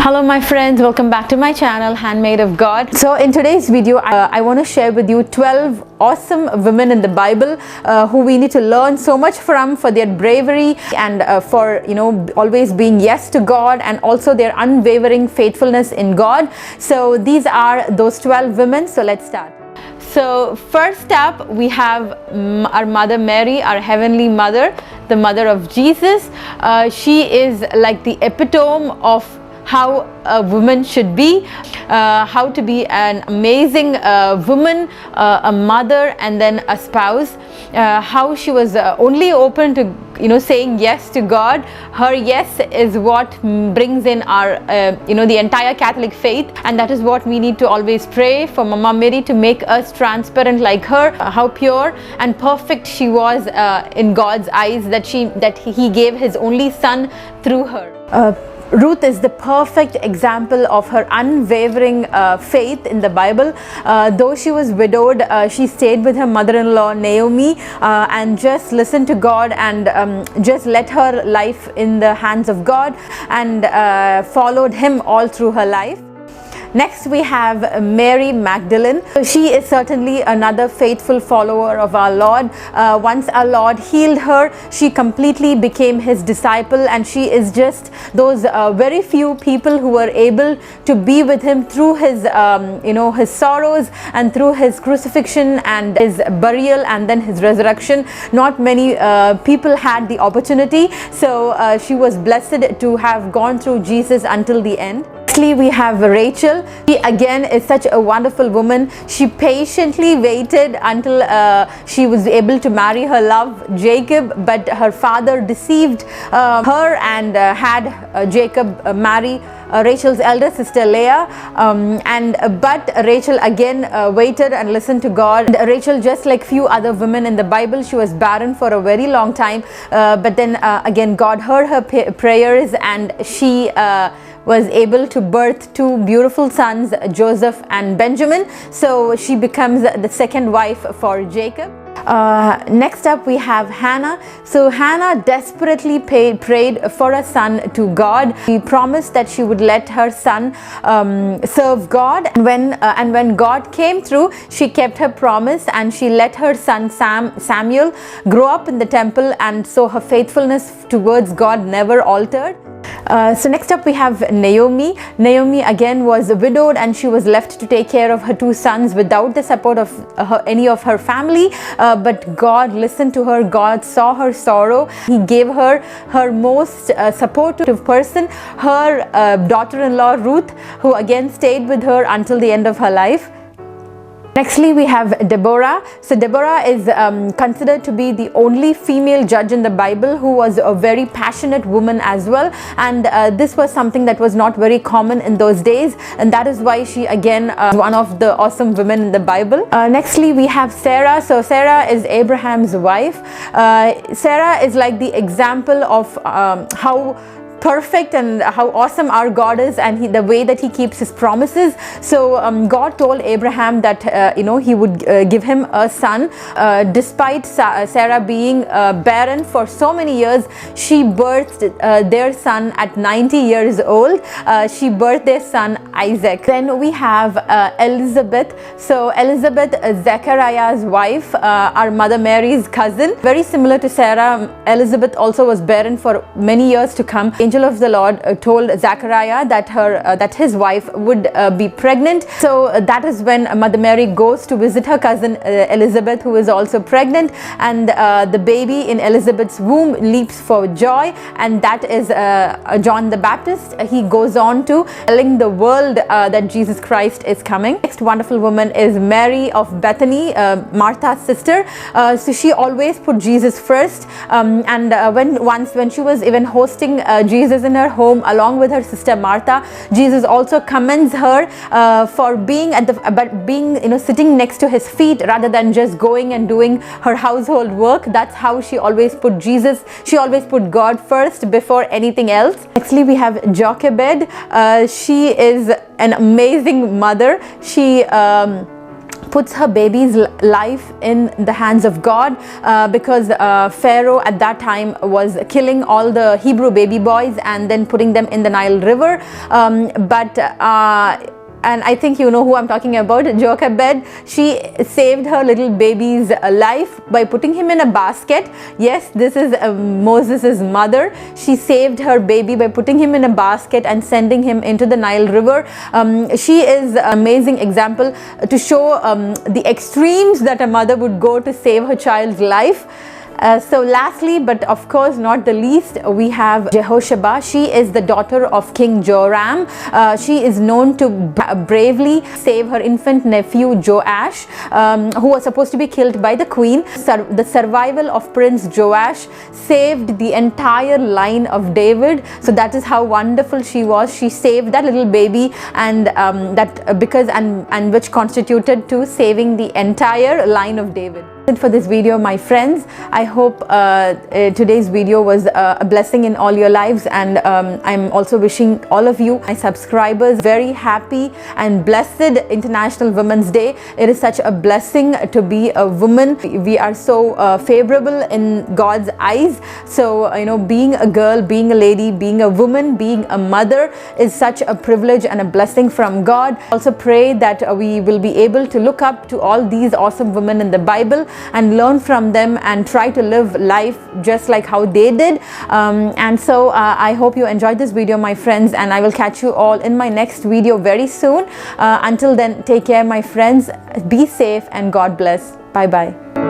Hello my friends, welcome back to my channel Handmaid of God. So in today's video I want to share with you 12 awesome women in the Bible who we need to learn so much from for their bravery and for always being yes to God, and also their unwavering faithfulness in God. So these are those 12 women. So let's start. So first up we have our Mother Mary, our Heavenly Mother, the mother of Jesus. She is like the epitome of how a woman should be, how to be an amazing woman, a mother, and then a spouse. How she was only open to saying yes to God. Her yes is what brings in our the entire Catholic faith, and that is what we need to always pray for Mama Mary, to make us transparent like her. How pure and perfect she was in God's eyes, that He gave His only Son through her. Ruth is the perfect example of her unwavering faith in the Bible. Though she was widowed, she stayed with her mother-in-law Naomi and just listened to God and just let her life in the hands of God, and followed Him all through her life. Next we have Mary Magdalene. So she is certainly another faithful follower of our Lord. Once our Lord healed her, she completely became His disciple, and she is just those very few people who were able to be with Him through His His sorrows and through His crucifixion and His burial and then His resurrection. Not many people had the opportunity, so she was blessed to have gone through Jesus until the end. Lastly, we have Rachel. She again is such a wonderful woman. She patiently waited until she was able to marry her love Jacob, but her father deceived her and had Jacob marry Rachel's elder sister Leah, but Rachel again waited and listened to God. And Rachel, just like few other women in the Bible, she was barren for a very long time, but then again God heard her prayers, and she was able to birth two beautiful sons, Joseph and Benjamin. So she becomes the second wife for Jacob. Next up we have Hannah. So Hannah desperately prayed for a son to God. She promised that she would let her son serve God, and when God came through, she kept her promise, and she let her son Samuel grow up in the temple, and so her faithfulness towards God never altered. So next up we have Naomi. Naomi again was widowed, and she was left to take care of her two sons without the support of any of her family, but God listened to her. God saw her sorrow. He gave her her most supportive person, her daughter-in-law Ruth, who again stayed with her until the end of her life. Nextly we have Deborah. So Deborah is considered to be the only female judge in the Bible who was a very passionate woman as well, and this was something that was not very common in those days, and that is why she again is one of the awesome women in the Bible. Nextly we have Sarah. So Sarah is Abraham's wife. Sarah is like the example of how perfect and how awesome our God is, and the way that He keeps His promises. So God told Abraham that He would give him a son. Despite Sarah being barren for so many years, she birthed their son at 90 years old. She birthed their son Isaac. Then we have Elizabeth. So Elizabeth is Zechariah's wife, our Mother Mary's cousin. Very similar to Sarah, Elizabeth also was barren for many years to come. Angel of the Lord told Zechariah that his wife would be pregnant. So that is when Mother Mary goes to visit her cousin Elizabeth, who is also pregnant, and the baby in Elizabeth's womb leaps for joy, and that is John the Baptist. He goes on to telling the world that Jesus Christ is coming. Next wonderful woman is Mary of Bethany, Martha's sister. So she always put Jesus first, and when she was even hosting Jesus in her home along with her sister Martha, Jesus also commends her for being sitting next to His feet rather than just going and doing her household work. That's how she always put Jesus. She always put God first before anything else. Nextly we have Jochebed. She is an amazing mother. She puts her baby's life in the hands of God, because Pharaoh at that time was killing all the Hebrew baby boys and then putting them in the Nile River. And I think you know who I'm talking about, Jochebed. She saved her little baby's life by putting him in a basket. Yes, this is Moses' mother. She saved her baby by putting him in a basket and sending him into the Nile River. She is an amazing example to show the extremes that a mother would go to save her child's life. So lastly, but of course not the least, we have Jehosheba. She is the daughter of King Joram. She is known to bravely save her infant nephew Joash, who was supposed to be killed by the queen. The survival of Prince Joash saved the entire line of David. So that is how wonderful she was. She saved that little baby, and which constituted to saving the entire line of David. For this video, my friends, I hope today's video was a blessing in all your lives, and I'm also wishing all of you, my subscribers, very happy and blessed International Women's Day. It is such a blessing to be a woman. We are so favorable in God's eyes. So you know, being a girl, being a lady, being a woman, being a mother is such a privilege and a blessing from God. Also pray that we will be able to look up to all these awesome women in the Bible and learn from them and try to live life just like how they did. And so I hope you enjoyed this video, my friends, and I will catch you all in my next video very soon. Until then, take care, my friends. Be safe and God bless. Bye bye.